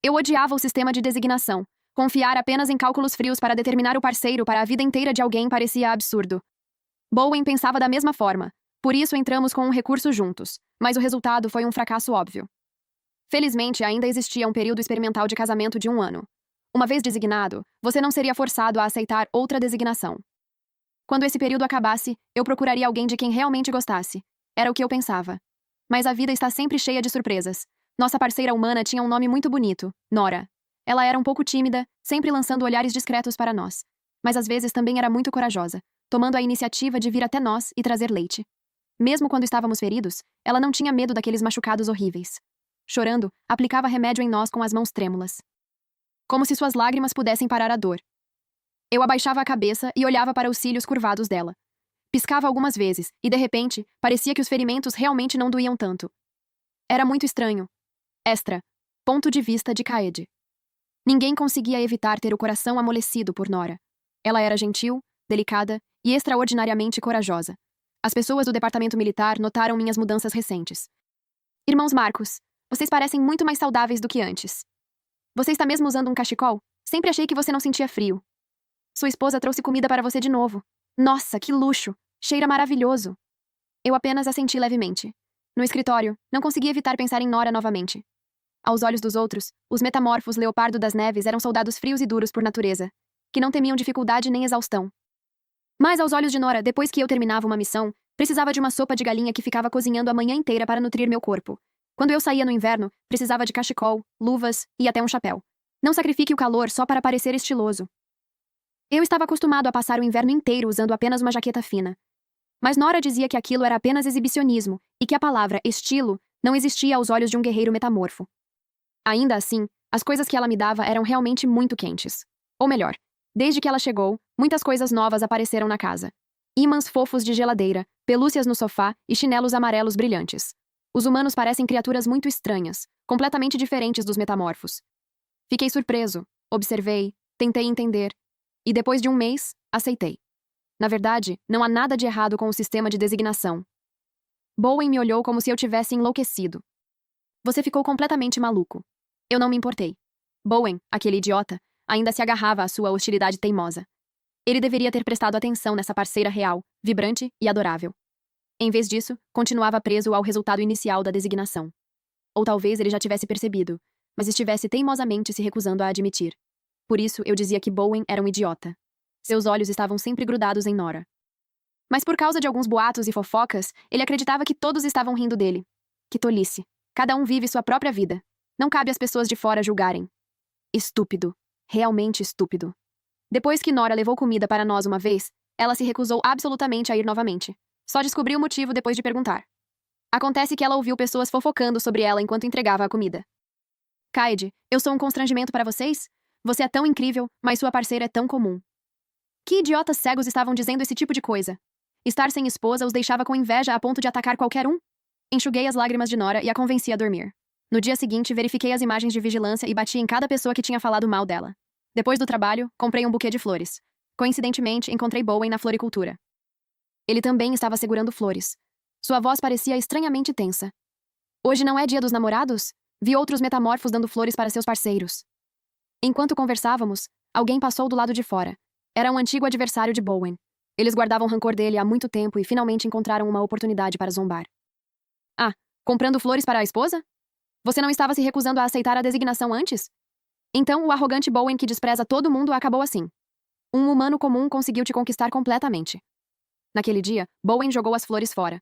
Eu odiava o sistema de designação. Confiar apenas em cálculos frios para determinar o parceiro para a vida inteira de alguém parecia absurdo. Bowen pensava da mesma forma. Por isso entramos com um recurso juntos. Mas o resultado foi um fracasso óbvio. Felizmente, ainda existia um período experimental de casamento de 1 ano. Uma vez designado, você não seria forçado a aceitar outra designação. Quando esse período acabasse, eu procuraria alguém de quem realmente gostasse. Era o que eu pensava. Mas a vida está sempre cheia de surpresas. Nossa parceira humana tinha um nome muito bonito, Nora. Ela era um pouco tímida, sempre lançando olhares discretos para nós. Mas às vezes também era muito corajosa, tomando a iniciativa de vir até nós e trazer leite. Mesmo quando estávamos feridos, ela não tinha medo daqueles machucados horríveis. Chorando, aplicava remédio em nós com as mãos trêmulas. Como se suas lágrimas pudessem parar a dor. Eu abaixava a cabeça e olhava para os cílios curvados dela. Piscava algumas vezes, e de repente, parecia que os ferimentos realmente não doíam tanto. Era muito estranho. Extra. Ponto de vista de Kaede. Ninguém conseguia evitar ter o coração amolecido por Nora. Ela era gentil, delicada e extraordinariamente corajosa. As pessoas do departamento militar notaram minhas mudanças recentes. Irmãos Marcos, vocês parecem muito mais saudáveis do que antes. Você está mesmo usando um cachecol? Sempre achei que você não sentia frio. Sua esposa trouxe comida para você de novo. Nossa, que luxo! Cheira maravilhoso. Eu apenas assenti levemente. No escritório, não consegui evitar pensar em Nora novamente. Aos olhos dos outros, os metamorfos Leopardo das Neves eram soldados frios e duros por natureza, que não temiam dificuldade nem exaustão. Mas aos olhos de Nora, depois que eu terminava uma missão, precisava de uma sopa de galinha que ficava cozinhando a manhã inteira para nutrir meu corpo. Quando eu saía no inverno, precisava de cachecol, luvas e até um chapéu. Não sacrifique o calor só para parecer estiloso. Eu estava acostumado a passar o inverno inteiro usando apenas uma jaqueta fina. Mas Nora dizia que aquilo era apenas exibicionismo e que a palavra estilo não existia aos olhos de um guerreiro metamorfo. Ainda assim, as coisas que ela me dava eram realmente muito quentes. Ou melhor, desde que ela chegou, muitas coisas novas apareceram na casa. Ímãs fofos de geladeira, pelúcias no sofá e chinelos amarelos brilhantes. Os humanos parecem criaturas muito estranhas, completamente diferentes dos metamorfos. Fiquei surpreso, observei, tentei entender, e depois de um mês, aceitei. Na verdade, não há nada de errado com o sistema de designação. Bowen me olhou como se eu tivesse enlouquecido. Você ficou completamente maluco. Eu não me importei. Bowen, aquele idiota, ainda se agarrava à sua hostilidade teimosa. Ele deveria ter prestado atenção nessa parceira real, vibrante e adorável. Em vez disso, continuava preso ao resultado inicial da designação. Ou talvez ele já tivesse percebido, mas estivesse teimosamente se recusando a admitir. Por isso, eu dizia que Bowen era um idiota. Seus olhos estavam sempre grudados em Nora. Mas por causa de alguns boatos e fofocas, ele acreditava que todos estavam rindo dele. Que tolice. Cada um vive sua própria vida. Não cabe às pessoas de fora julgarem. Estúpido. Realmente estúpido. Depois que Nora levou comida para nós uma vez, ela se recusou absolutamente a ir novamente. Só descobriu o motivo depois de perguntar. Acontece que ela ouviu pessoas fofocando sobre ela enquanto entregava a comida. Kaede, eu sou um constrangimento para vocês? Você é tão incrível, mas sua parceira é tão comum. Que idiotas cegos estavam dizendo esse tipo de coisa? Estar sem esposa os deixava com inveja a ponto de atacar qualquer um? Enxuguei as lágrimas de Nora e a convenci a dormir. No dia seguinte, verifiquei as imagens de vigilância e bati em cada pessoa que tinha falado mal dela. Depois do trabalho, comprei um buquê de flores. Coincidentemente, encontrei Bowen na floricultura. Ele também estava segurando flores. Sua voz parecia estranhamente tensa. Hoje não é dia dos namorados? Vi outros metamorfos dando flores para seus parceiros. Enquanto conversávamos, alguém passou do lado de fora. Era um antigo adversário de Bowen. Eles guardavam rancor dele há muito tempo e finalmente encontraram uma oportunidade para zombar. Ah, comprando flores para a esposa? Você não estava se recusando a aceitar a designação antes? Então o arrogante Bowen que despreza todo mundo acabou assim. Um humano comum conseguiu te conquistar completamente. Naquele dia, Bowen jogou as flores fora.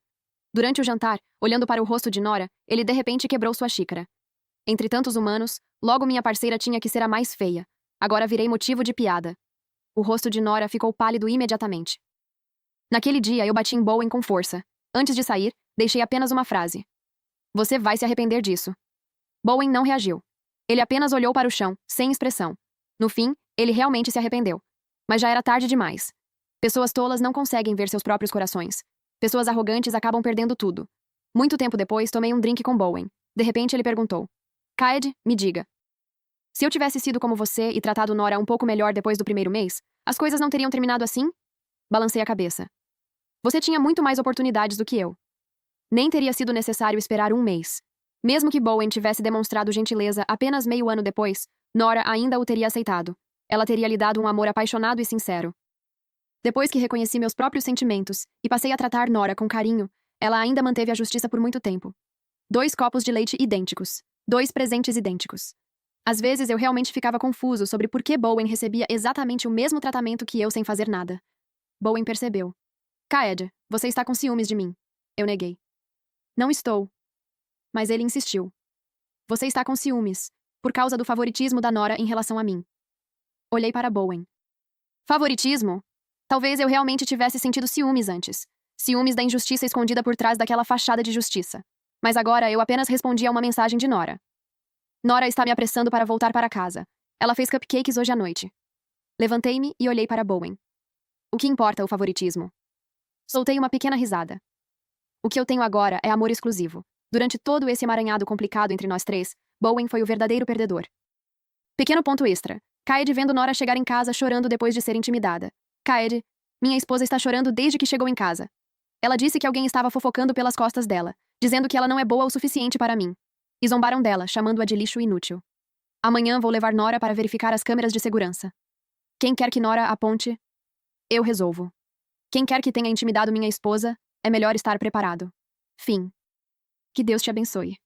Durante o jantar, olhando para o rosto de Nora, ele de repente quebrou sua xícara. Entre tantos humanos, logo minha parceira tinha que ser a mais feia. Agora virei motivo de piada. O rosto de Nora ficou pálido imediatamente. Naquele dia, eu bati em Bowen com força. Antes de sair, deixei apenas uma frase. Você vai se arrepender disso. Bowen não reagiu. Ele apenas olhou para o chão, sem expressão. No fim, ele realmente se arrependeu. Mas já era tarde demais. Pessoas tolas não conseguem ver seus próprios corações. Pessoas arrogantes acabam perdendo tudo. Muito tempo depois, tomei um drink com Bowen. De repente, ele perguntou. Kaed, me diga. Se eu tivesse sido como você e tratado Nora um pouco melhor depois do primeiro mês, as coisas não teriam terminado assim? Balancei a cabeça. Você tinha muito mais oportunidades do que eu. Nem teria sido necessário esperar um mês. Mesmo que Bowen tivesse demonstrado gentileza apenas meio ano depois, Nora ainda o teria aceitado. Ela teria lhe dado um amor apaixonado e sincero. Depois que reconheci meus próprios sentimentos e passei a tratar Nora com carinho, ela ainda manteve a justiça por muito tempo. 2 copos de leite idênticos. 2 presentes idênticos. Às vezes eu realmente ficava confuso sobre por que Bowen recebia exatamente o mesmo tratamento que eu sem fazer nada. Bowen percebeu. Kaed, você está com ciúmes de mim. Eu neguei. Não estou. Mas ele insistiu. Você está com ciúmes, por causa do favoritismo da Nora em relação a mim. Olhei para Bowen. Favoritismo? Talvez eu realmente tivesse sentido ciúmes antes. Ciúmes da injustiça escondida por trás daquela fachada de justiça. Mas agora eu apenas respondi a uma mensagem de Nora. Nora está me apressando para voltar para casa. Ela fez cupcakes hoje à noite. Levantei-me e olhei para Bowen. O que importa o favoritismo? Soltei uma pequena risada. O que eu tenho agora é amor exclusivo. Durante todo esse emaranhado complicado entre nós 3, Bowen foi o verdadeiro perdedor. Pequeno ponto extra. Kaed vendo Nora chegar em casa chorando depois de ser intimidada. Kaed, minha esposa está chorando desde que chegou em casa. Ela disse que alguém estava fofocando pelas costas dela, dizendo que ela não é boa o suficiente para mim. E zombaram dela, chamando-a de lixo inútil. Amanhã vou levar Nora para verificar as câmeras de segurança. Quem quer que Nora aponte, eu resolvo. Quem quer que tenha intimidado minha esposa, é melhor estar preparado. Fim. Que Deus te abençoe.